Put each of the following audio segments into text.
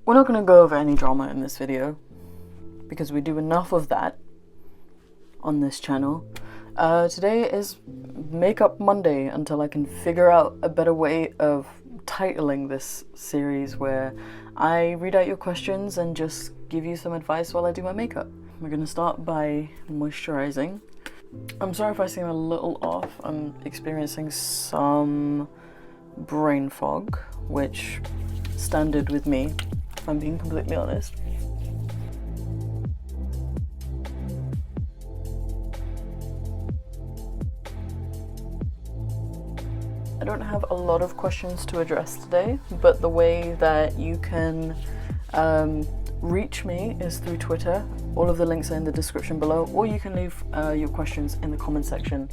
We're not going to go over any drama in this video because we do enough of that on this channel. Today is Makeup Monday until I can figure out a better way of titling this series where I read out your questions and just give you some advice while I do my makeup. We're going to start by moisturizing. I'm sorry if I seem a little off. I'm experiencing some brain fog, which standard with me, if I'm being completely honest. I don't have a lot of questions to address today, but the way that you can reach me is through Twitter. All of the links are in the description below, or you can leave your questions in the comment section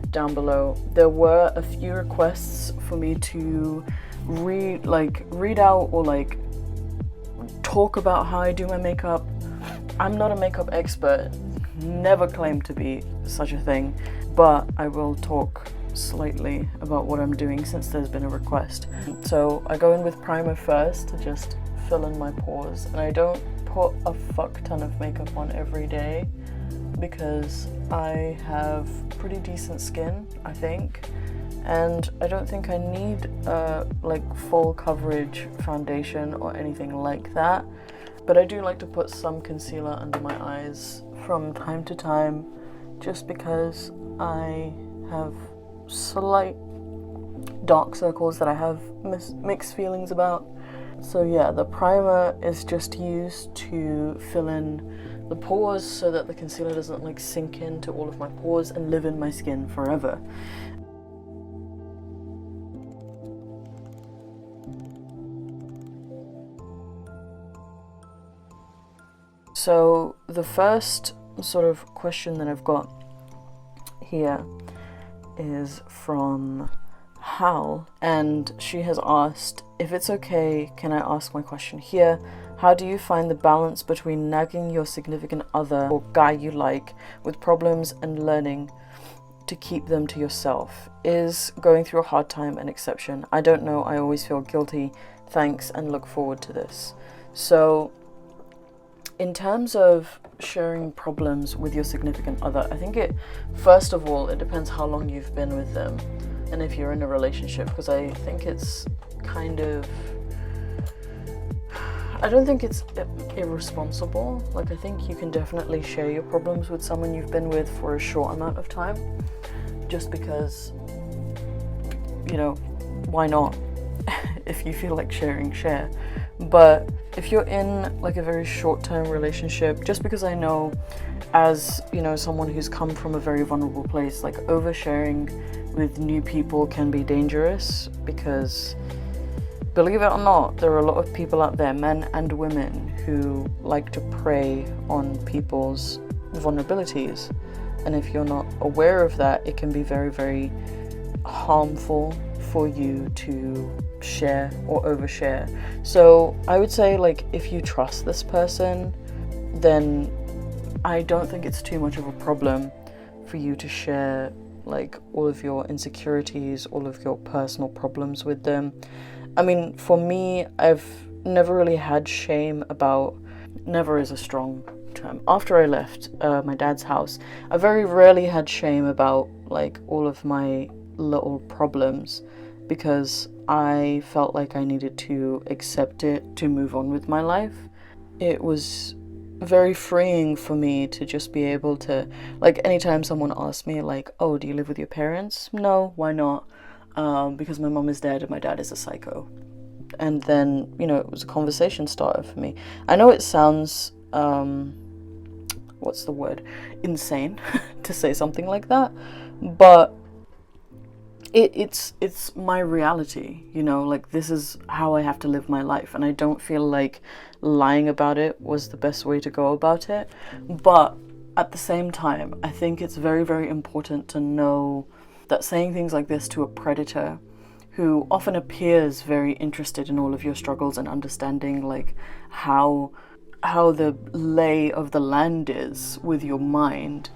down below. There were a few requests for me to read out or talk about how I do my makeup. I'm not a makeup expert, never claimed to be such a thing, but I will talk slightly about what I'm doing since there's been a request. So I go in with primer first to just fill in my pores, and I don't put a fuck ton of makeup on every day because I have pretty decent skin, I think, and I don't think I need full coverage foundation or anything like that, but I do like to put some concealer under my eyes from time to time just because I have slight dark circles that I have mixed feelings about. So yeah, the primer is just used to fill in the pores so that the concealer doesn't sink into all of my pores and live in my skin forever. So the first sort of question that I've got here is from Hal, and she has asked, if it's okay, can I ask my question here? How do you find the balance between nagging your significant other or guy you like with problems and learning to keep them to yourself? Is going through a hard time an exception? I don't know, I always feel guilty. Thanks and look forward to this. So in terms of sharing problems with your significant other, I think first of all, it depends how long you've been with them and if you're in a relationship, because I think it's I don't think it's irresponsible. I think you can definitely share your problems with someone you've been with for a short amount of time, just because, why not? If you feel like sharing, share. But if you're in a very short-term relationship, just because I know as someone who's come from a very vulnerable place, oversharing with new people can be dangerous, because believe it or not, there are a lot of people out there, men and women, who like to prey on people's vulnerabilities, and if you're not aware of that, it can be very, very harmful for you to share or overshare. So I would say, if you trust this person, then I don't think it's too much of a problem for you to share all of your insecurities, all of your personal problems with them. I mean, for me, I've never really had shame about, never is a strong term. After I left my dad's house, I very rarely had shame about all of my little problems, because I felt like I needed to accept it to move on with my life. It was very freeing for me to just be able to, anytime someone asked me oh, do you live with your parents? No, why not? Because my mom is dead and my dad is a psycho. And then, it was a conversation starter for me. I know it sounds, what's the word? Insane to say something like that, but it's my reality, this is how I have to live my life, and I don't feel like lying about it was the best way to go about it. But at the same time, I think it's very, very important to know that saying things like this to a predator who often appears very interested in all of your struggles and understanding how the lay of the land is with your mind,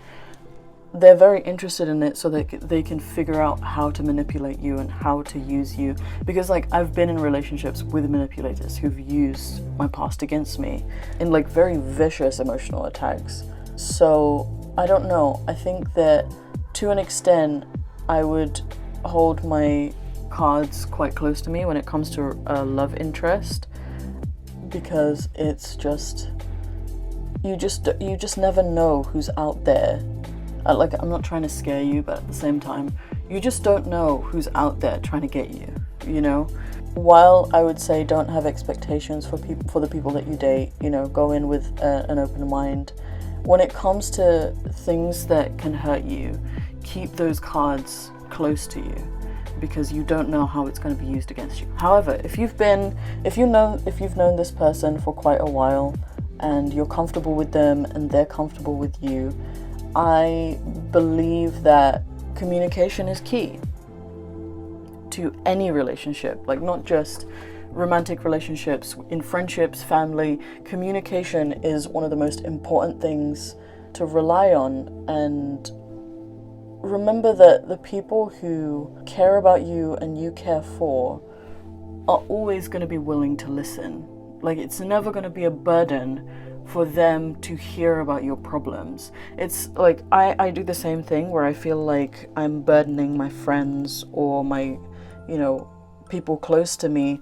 they're very interested in it so that they can figure out how to manipulate you and how to use you. Because like I've been in relationships with manipulators who've used my past against me in like very vicious emotional attacks. So I don't know, I think that to an extent I would hold my cards quite close to me when it comes to a love interest, because it's just you just never know who's out there. Like, I'm not trying to scare you, but at the same time, you just don't know who's out there trying to get you, you know? While I would say don't have expectations for the people that you date, you know, go in with an open mind. When it comes to things that can hurt you, keep those cards close to you, because you don't know how it's going to be used against you. However, if you've known this person for quite a while and you're comfortable with them and they're comfortable with you, I believe that communication is key to any relationship, like not just romantic relationships, in friendships, family. Communication is one of the most important things to rely on. And remember that the people who care about you and you care for are always going to be willing to listen. Like, it's never going to be a burden for them to hear about your problems. It's like I do the same thing where I feel like I'm burdening my friends or my, you know, people close to me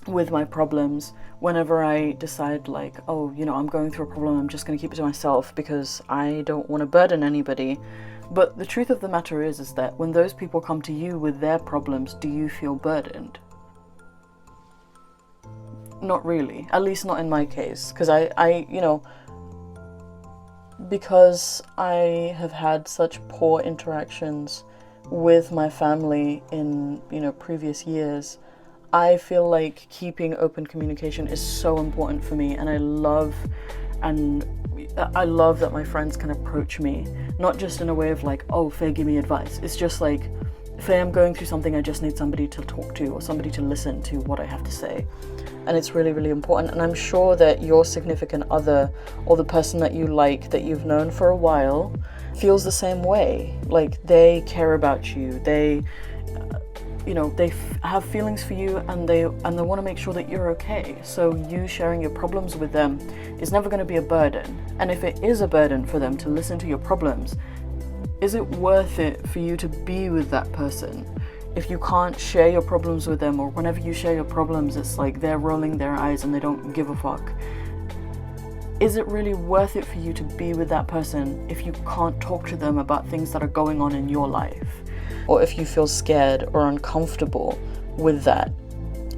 with my problems whenever I decide like, oh, you know, I'm going through a problem, I'm just going to keep it to myself because I don't want to burden anybody. But the truth of the matter is that when those people come to you with their problems, do you feel burdened? Not really, at least not in my case, because I, you know, because I have had such poor interactions with my family in, you know, previous years, I feel like keeping open communication is so important for me, and I love that my friends can approach me, not just in a way of like, oh, Faye, give me advice. It's just like, Faye, I'm going through something, I just need somebody to talk to or somebody to listen to what I have to say. And it's really, really important. And I'm sure that your significant other or the person that you like, that you've known for a while, feels the same way. Like, they care about you. They, you know, they have feelings for you, and they want to make sure that you're okay. So you sharing your problems with them is never going to be a burden. And if it is a burden for them to listen to your problems, is it worth it for you to be with that person? If you can't share your problems with them, or whenever you share your problems, it's like they're rolling their eyes and they don't give a fuck. Is it really worth it for you to be with that person if you can't talk to them about things that are going on in your life? Or if you feel scared or uncomfortable with that?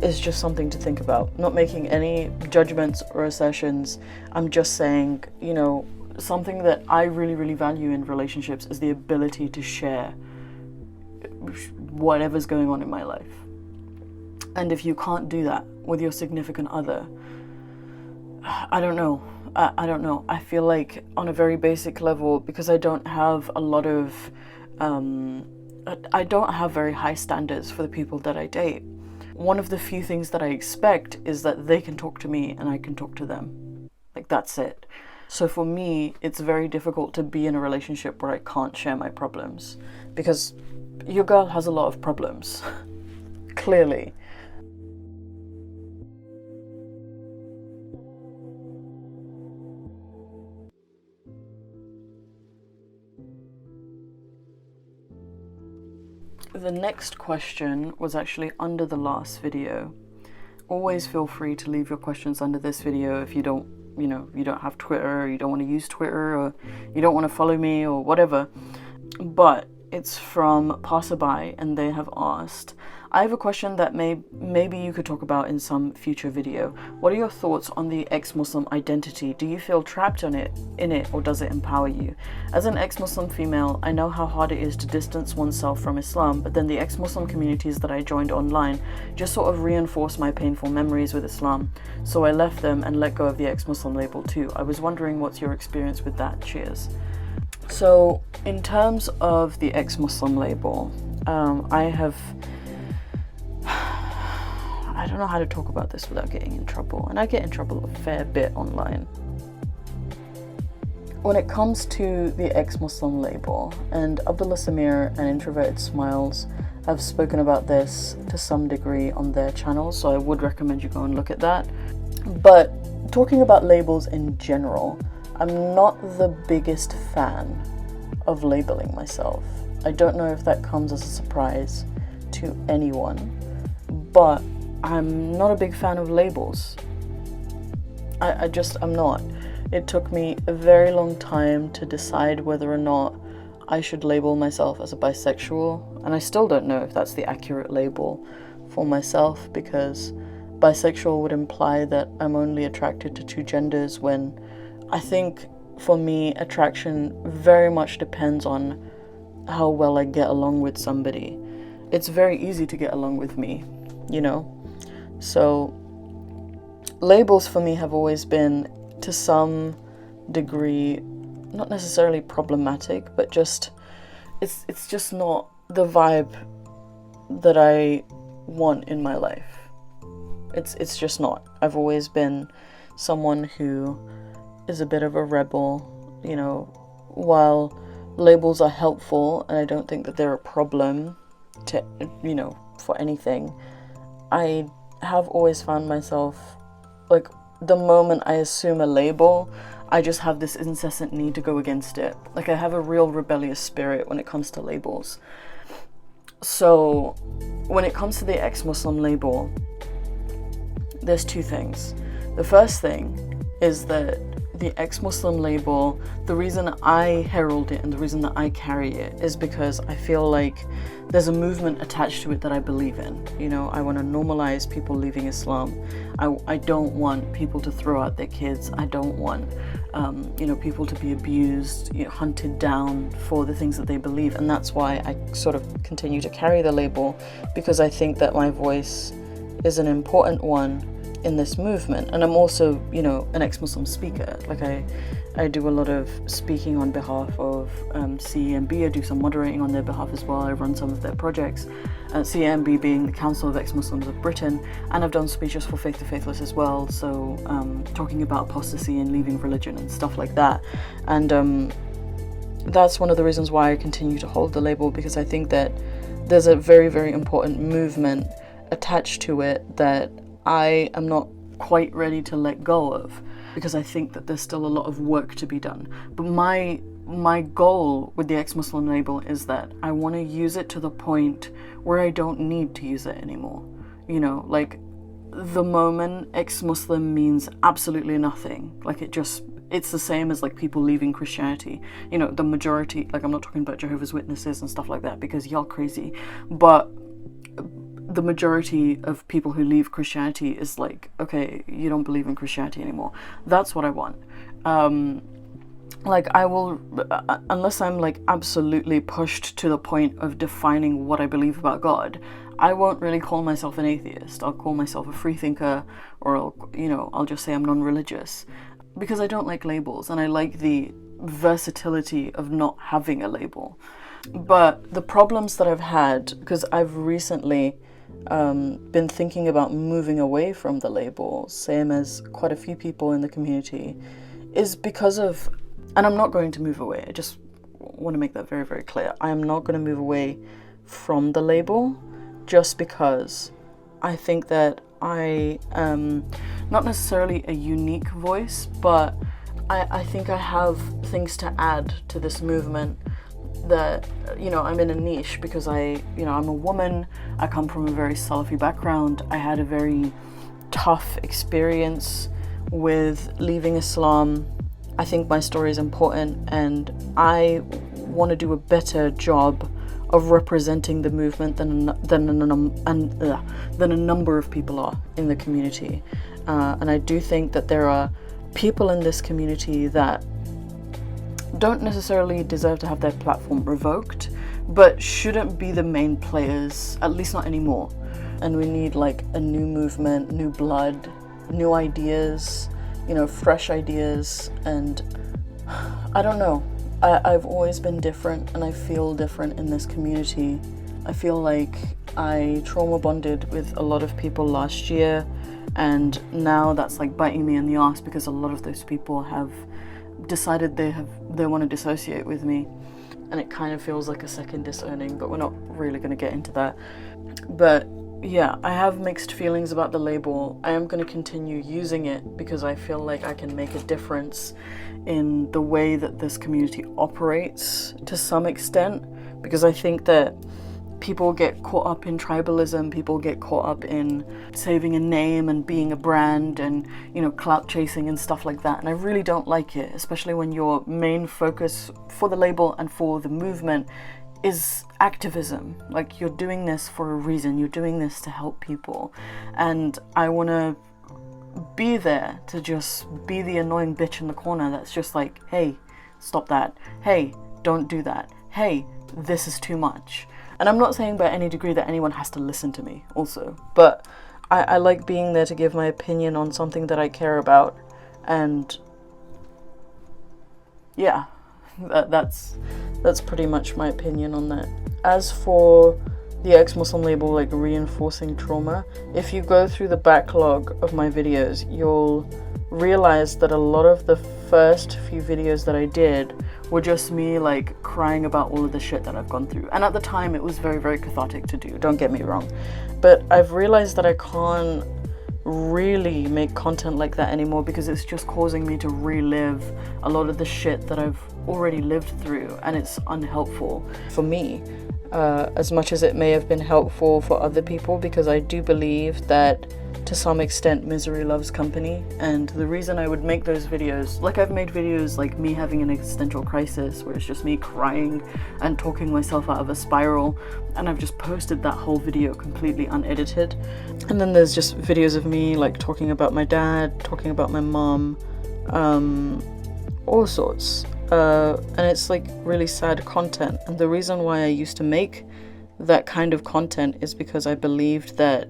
It's just something to think about. Not making any judgments or assertions. I'm just saying, you know, something that I really, really value in relationships is the ability to share whatever's going on in my life. And if you can't do that with your significant other, I don't know. I feel like on a very basic level, because I don't have a lot of, I don't have very high standards for the people that I date. One of the few things that I expect is that they can talk to me and I can talk to them. Like, that's it. So for me, it's very difficult to be in a relationship where I can't share my problems, because your girl has a lot of problems, clearly. The next question was actually under the last video. Always feel free to leave your questions under this video if you don't, you know, you don't have Twitter, or you don't want to use Twitter, or you don't want to follow me, or whatever. But it's from Passerby, and they have asked, I have a question that maybe you could talk about in some future video. What are your thoughts on the ex-Muslim identity? Do you feel trapped in it, or does it empower you? As an ex-Muslim female, I know how hard it is to distance oneself from Islam, but then the ex-Muslim communities that I joined online just sort of reinforced my painful memories with Islam. So I left them and let go of the ex-Muslim label too. I was wondering what's your experience with that? Cheers. So in terms of the ex-Muslim label, I don't know how to talk about this without getting in trouble, and I get in trouble a fair bit online. when it comes to the ExMuslim Label, and Abdullah Samir and Introverted Smiles have spoken about this to some degree on their channel, so I would recommend you go and look at that. But talking about labels in general, I'm not the biggest fan of labeling myself. I don't know if that comes as a surprise to anyone, but I'm not a big fan of labels. I'm not. It took me a very long time to decide whether or not I should label myself as a bisexual, and I still don't know if that's the accurate label for myself, because bisexual would imply that I'm only attracted to two genders, when I think for me attraction very much depends on how well I get along with somebody. It's very easy to get along with me, you know? So labels for me have always been, to some degree, not necessarily problematic, but just it's just not the vibe that I want in my life. It's just not. I've always been someone who is a bit of a rebel, you know. While labels are helpful, and I don't think that they're a problem to, you know, for anything, I have always found myself, like, the moment I assume a label, I just have this incessant need to go against it. Like, I have a real rebellious spirit when it comes to labels. So when it comes to the ExMuslim Label, there's two things. The first thing is that the ExMuslim Label, the reason I herald it and the reason that I carry it is because I feel like there's a movement attached to it that I believe in. You know, I want to normalize people leaving Islam. I don't want people to throw out their kids. I don't want, you know, people to be abused, you know, hunted down for the things that they believe. And that's why I sort of continue to carry the label, because I think that my voice is an important one in this movement. And I'm also, you know, an ex-Muslim speaker. Like, I do a lot of speaking on behalf of CEMB. I do some moderating on their behalf as well. I run some of their projects, CEMB being the Council of Ex-Muslims of Britain, and I've done speeches for Faith to Faithless as well, so talking about apostasy and leaving religion and stuff like that. And that's one of the reasons why I continue to hold the label, because I think that there's a very, very important movement attached to it that I am not quite ready to let go of, because I think that there's still a lot of work to be done. But my goal with the ExMuslim Label is that I want to use it to the point where I don't need to use it anymore. You know, like, the moment ex-Muslim means absolutely nothing. Like, it's the same as, like, people leaving Christianity. You know, the majority, like, I'm not talking about Jehovah's Witnesses and stuff like that, because y'all crazy, but the majority of people who leave Christianity is like, okay, you don't believe in Christianity anymore. That's what I want. Like, I will, unless I'm, like, absolutely pushed to the point of defining what I believe about God, I won't really call myself an atheist. I'll call myself a freethinker, or I'll just say I'm non-religious, because I don't like labels, and I like the versatility of not having a label. But the problems that I've had, because I've recently been thinking about moving away from the label, same as quite a few people in the community, is because of, and I'm not going to move away, I just want to make that very, very clear, I am not going to move away from the label, just because I think that I am not necessarily a unique voice, but I think I have things to add to this movement, that, you know, I'm in a niche because I'm a woman, I come from a very Salafi background, I had a very tough experience with leaving Islam. I think my story is important, and I want to do a better job of representing the movement than a number of people are in the community. And I do think that there are people in this community that don't necessarily deserve to have their platform revoked, but shouldn't be the main players, at least not anymore. And we need, like, a new movement, new blood, new ideas, you know, fresh ideas. And I don't know, I've always been different, and I feel different in this community. I feel like I trauma bonded with a lot of people last year, and now that's, like, biting me in the ass, because a lot of those people have decided they want to dissociate with me, and it kind of feels like a second disowning, but we're not really going to get into that. But yeah, I have mixed feelings about the label. I am going to continue using it because I feel like I can make a difference in the way that this community operates to some extent, because I think that people get caught up in tribalism, people get caught up in saving a name and being a brand and, you know, clout chasing and stuff like that. And I really don't like it, especially when your main focus for the label and for the movement is activism. Like, you're doing this for a reason, you're doing this to help people. And I want to be there to just be the annoying bitch in the corner that's just like, hey, stop that. Hey, don't do that. Hey, this is too much. And I'm not saying by any degree that anyone has to listen to me also, but I like being there to give my opinion on something that I care about. And yeah, that's pretty much my opinion on that. As for the ExMuslim Label, like, reinforcing trauma, if you go through the backlog of my videos, you'll realize that a lot of the first few videos that I did were just me, like, crying about all of the shit that I've gone through. And at the time, it was very, very cathartic to do, don't get me wrong. But I've realized that I can't really make content like that anymore because it's just causing me to relive a lot of the shit that I've already lived through, and it's unhelpful for me, as much as it may have been helpful for other people, because I do believe that to some extent misery loves company. And the reason I would make those videos, like, I've made videos like me having an existential crisis where it's just me crying and talking myself out of a spiral, and I've just posted that whole video completely unedited. And then there's just videos of me, like, talking about my dad, talking about my mom, all sorts, and it's like really sad content. And the reason why I used to make that kind of content is because I believed that,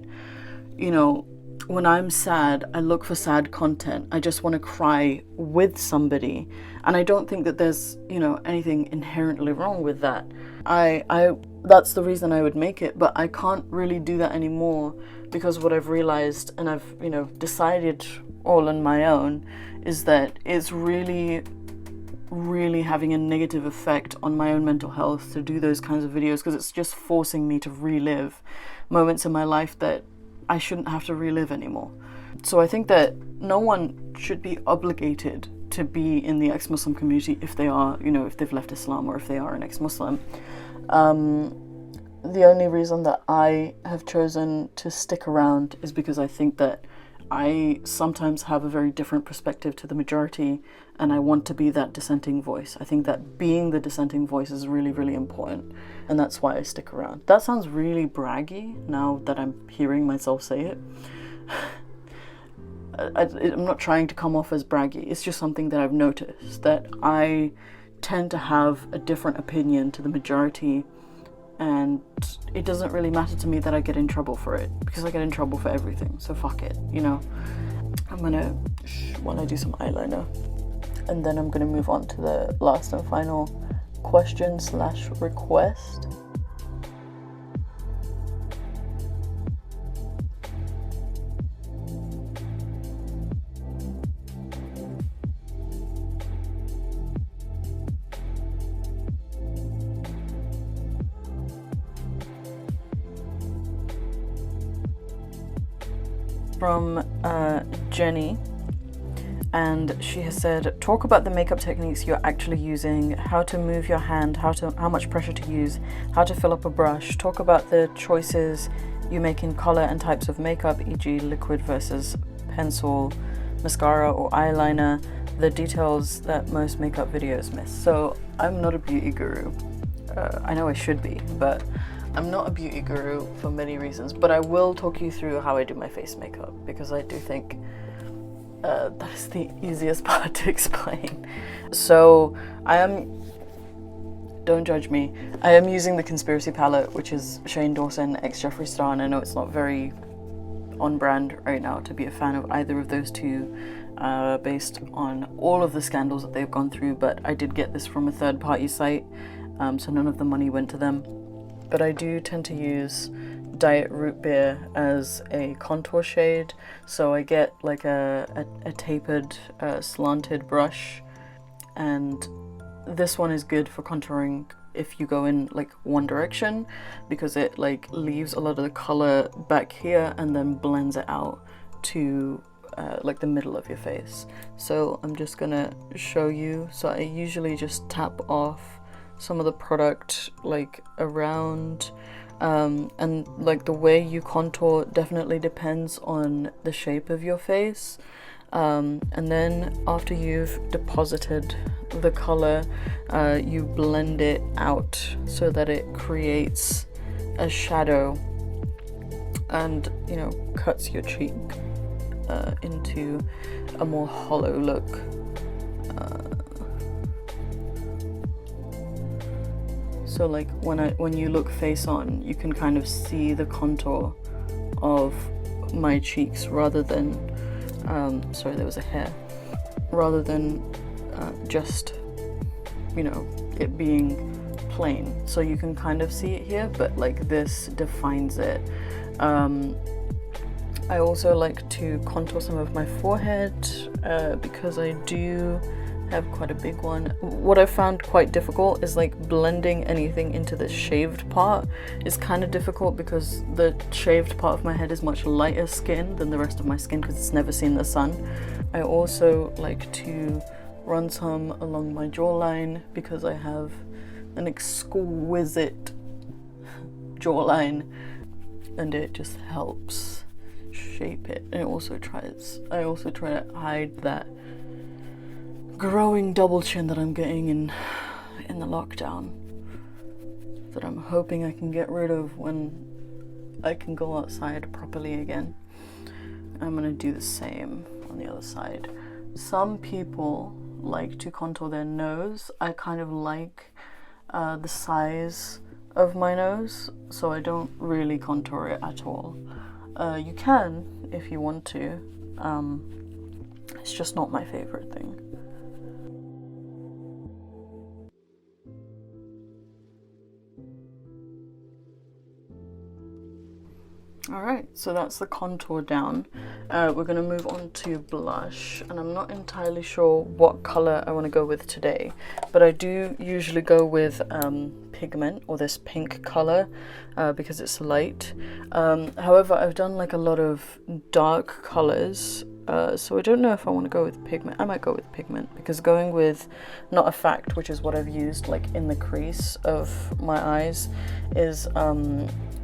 you know, when I'm sad, I look for sad content. I just want to cry with somebody. And I don't think that there's, you know, anything inherently wrong with that. That's the reason I would make it, but I can't really do that anymore, because what I've realized, and I've, you know, decided all on my own, is that it's really having a negative effect on my own mental health to do those kinds of videos, because it's just forcing me to relive moments in my life that I shouldn't have to relive anymore. So I think that no one should be obligated to be in the ex-Muslim community if they are, you know, if they've left Islam or if they are an ex-Muslim. The only reason that I have chosen to stick around is because I think that I sometimes have a very different perspective to the majority, and I want to be that dissenting voice. I think that being the dissenting voice is really, really important, and that's why I stick around. That sounds really braggy now that I'm hearing myself say it. I'm not trying to come off as braggy, it's just something that I've noticed, that I tend to have a different opinion to the majority, and it doesn't really matter to me that I get in trouble for it, because I get in trouble for everything, so fuck it, you know. I'm gonna wanna do some eyeliner, and then I'm gonna move on to the last and final question / request. From Jenny, and she has said, talk about the makeup techniques you're actually using, how to move your hand, how much pressure to use, how to fill up a brush, talk about the choices you make in color and types of makeup, e.g. liquid versus pencil, mascara or eyeliner, the details that most makeup videos miss. So I'm not a beauty guru. I know I should be, but I'm not a beauty guru for many reasons, but I will talk you through how I do my face makeup, because I do think that is the easiest part to explain. So don't judge me, I am using the Conspiracy palette, which is Shane Dawson x Jeffree Star, and I know it's not very on brand right now to be a fan of either of those two, based on all of the scandals that they've gone through, but I did get this from a third-party site, so none of the money went to them. But I do tend to use Diet Root Beer as a contour shade, so I get like a tapered, slanted brush, and this one is good for contouring if you go in like one direction, because it like leaves a lot of the color back here and then blends it out to like the middle of your face. So I'm just gonna show you. So I usually just tap off some of the product like around, and like the way you contour definitely depends on the shape of your face. And then after you've deposited the color, you blend it out so that it creates a shadow and, you know, cuts your cheek into a more hollow look. So like when you look face on, you can kind of see the contour of my cheeks rather than sorry, there was a hair, rather than just, you know, it being plain. So you can kind of see it here, but like this defines it. I also like to contour some of my forehead because I do have quite a big one. What I found quite difficult is like blending anything into the shaved part is kind of difficult, because the shaved part of my head is much lighter skin than the rest of my skin because it's never seen the sun. I also like to run some along my jawline because I have an exquisite jawline and it just helps shape it. And I also try to hide that growing double chin that I'm getting in the lockdown, that I'm hoping I can get rid of when I can go outside properly again. I'm gonna do the same on the other side. Some people like to contour their nose. I kind of like the size of my nose, so I don't really contour it at all. You can if you want to. It's just not my favorite thing. Alright, so that's the contour down. We're going to move on to blush, and I'm not entirely sure what colour I want to go with today, but I do usually go with pigment, or this pink colour, because it's light. However, I've done like a lot of dark colours, so I don't know if I want to go with pigment. I might go with pigment, because going with Not a Fact, which is what I've used like in the crease of my eyes, is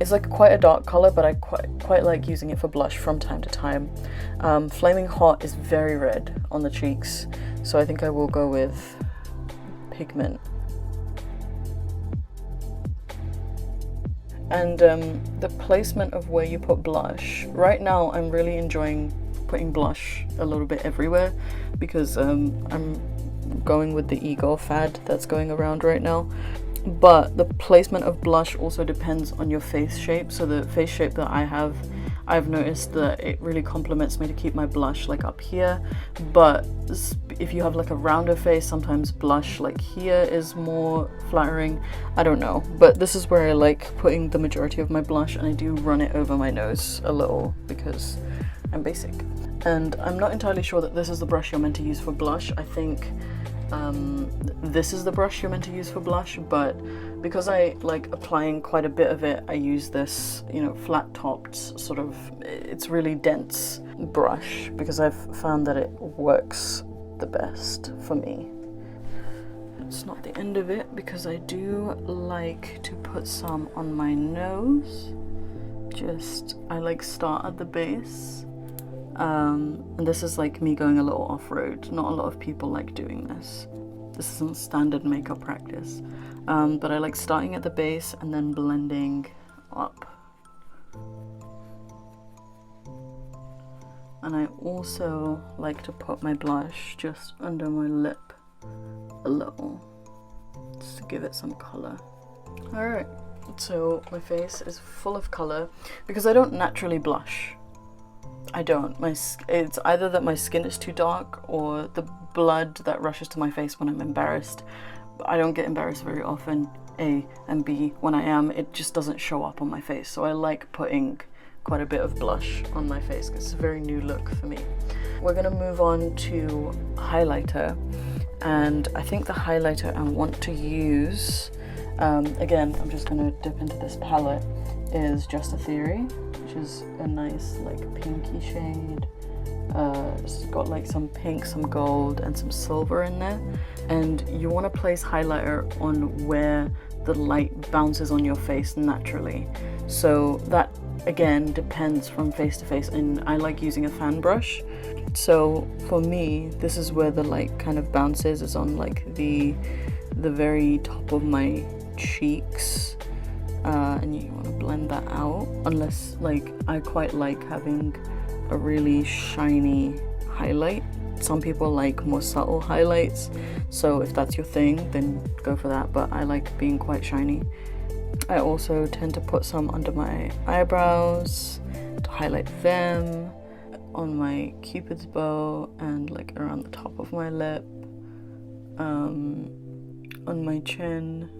it's like quite a dark color, but I quite like using it for blush from time to time. Flaming Hot is very red on the cheeks, so I think I will go with pigment. And the placement of where you put blush. Right now I'm really enjoying putting blush a little bit everywhere, because I'm going with the ego fad that's going around right now. But the placement of blush also depends on your face shape. So the face shape that I have, I've noticed that it really complements me to keep my blush like up here. But if you have like a rounder face, sometimes blush like here is more flattering. I don't know, but this is where I like putting the majority of my blush, and I do run it over my nose a little because I'm basic. And I'm not entirely sure that this is the brush you're meant to use for blush. I think this is the brush you're meant to use for blush, but because I like applying quite a bit of it, I use this, you know, flat topped sort of, it's really dense brush, because I've found that it works the best for me. It's not the end of it, because I do like to put some on my nose. I like start at the base. And this is like me going a little off-road. Not a lot of people like doing this. This isn't standard makeup practice. But I like starting at the base and then blending up. And I also like to put my blush just under my lip a little, just to give it some color. Alright, so my face is full of color because I don't naturally blush. I don't. It's either that my skin is too dark or the blood that rushes to my face when I'm embarrassed. I don't get embarrassed very often, A, and B, when I am, it just doesn't show up on my face. So I like putting quite a bit of blush on my face because it's a very new look for me. We're gonna move on to highlighter. and I think the highlighter I want to use, again, I'm just gonna dip into this palette, is Just a Theory, which is a nice like pinky shade. It's got like some pink, some gold, and some silver in there. And you want to place highlighter on where the light bounces on your face naturally. So that again depends from face to face, and I like using a fan brush. So for me, this is where the light kind of bounces, is on like the very top of my cheeks. And you want to blend that out, unless like I quite like having a really shiny highlight. Some people like more subtle highlights, so if that's your thing, then go for that, but I like being quite shiny. I also tend to put some under my eyebrows to highlight them, on my cupid's bow, and like around the top of my lip, on my chin.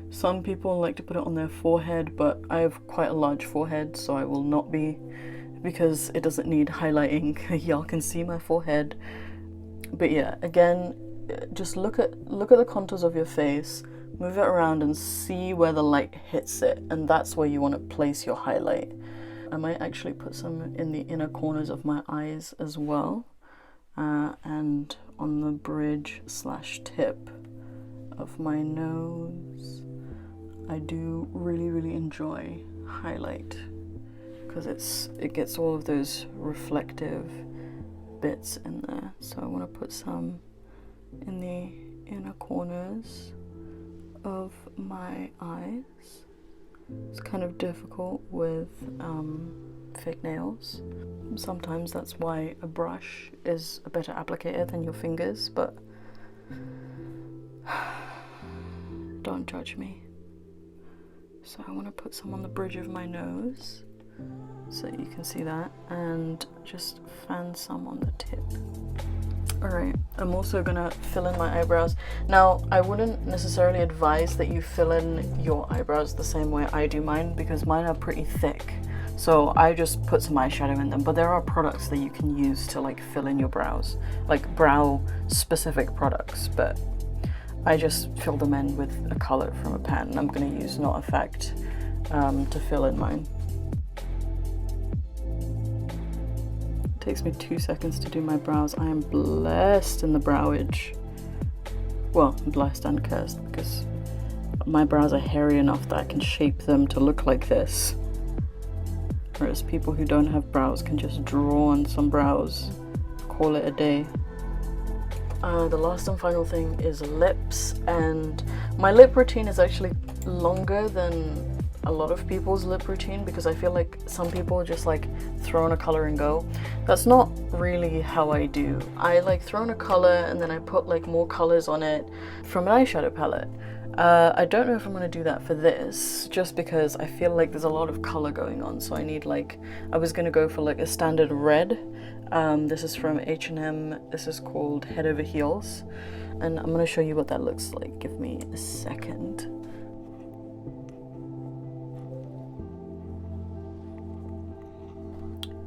Some people like to put it on their forehead, but I have quite a large forehead, so I will not be, because it doesn't need highlighting. Y'all can see my forehead. But yeah, again, just look at the contours of your face, move it around and see where the light hits it, and that's where you want to place your highlight. I might actually put some in the inner corners of my eyes as well, and on the bridge / tip of my nose. I do really enjoy highlight, because it gets all of those reflective bits in there. So I want to put some in the inner corners of my eyes. It's kind of difficult with fake nails. Sometimes that's why a brush is a better applicator than your fingers, but don't judge me. So I want to put some on the bridge of my nose, so that you can see that, and just fan some on the tip. Alright, I'm also gonna fill in my eyebrows. Now, I wouldn't necessarily advise that you fill in your eyebrows the same way I do mine, because mine are pretty thick. So I just put some eyeshadow in them, but there are products that you can use to like fill in your brows, like brow specific products, but I just fill them in with a color from a pan, and I'm gonna use Not Effect to fill in mine. It takes me 2 seconds to do my brows. I am blessed in the browage. Well, blessed and cursed, because my brows are hairy enough that I can shape them to look like this. Whereas people who don't have brows can just draw on some brows, call it a day. The last and final thing is lips, and my lip routine is actually longer than a lot of people's lip routine, because I feel like some people just like throw in a color and go. That's not really how I do. I like throw in a color and then I put like more colors on it from an eyeshadow palette. I don't know if I'm going to do that for this, just because I feel like there's a lot of color going on, so I need like, I was going to go for like a standard red. This is from H&M, this is called Head Over Heels, and I'm going to show you what that looks like. Give me a second.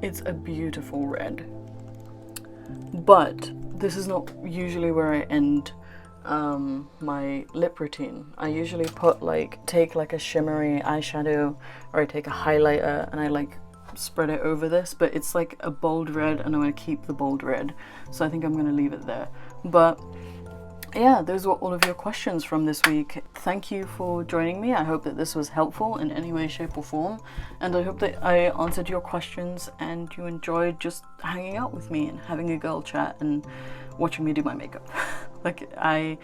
It's a beautiful red, but this is not usually where I end my lip routine. I usually take like a shimmery eyeshadow, or I take a highlighter and I like spread it over this, but it's like a bold red and I want to keep the bold red, so I think I'm going to leave it there. But yeah, those were all of your questions from this week. Thank you for joining me. I hope that this was helpful in any way, shape or form, and I hope that I answered your questions and you enjoyed just hanging out with me and having a girl chat and watching me do my makeup. Like I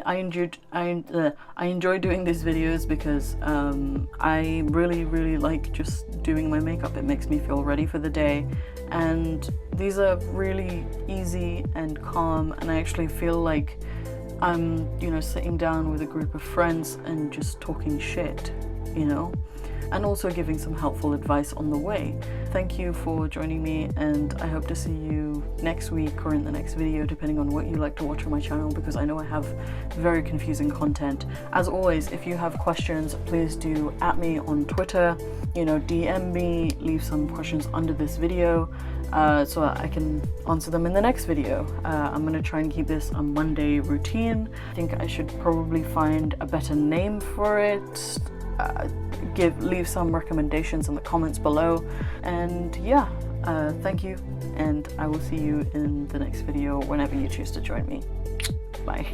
enjoy doing these videos because I really like just doing my makeup. It makes me feel ready for the day, and these are really easy and calm, and I actually feel like I'm, you know, sitting down with a group of friends and just talking shit, you know, and also giving some helpful advice on the way. Thank you for joining me, and I hope to see you next week or in the next video, depending on what you like to watch on my channel, because I know I have very confusing content. As always, if you have questions, please do @ me on Twitter, you know, DM me, leave some questions under this video. so that I can answer them in the next video. I'm gonna try and keep this a Monday routine. I think I should probably find a better name for it. Leave some recommendations in the comments below. And yeah, thank you, and I will see you in the next video whenever you choose to join me. Bye.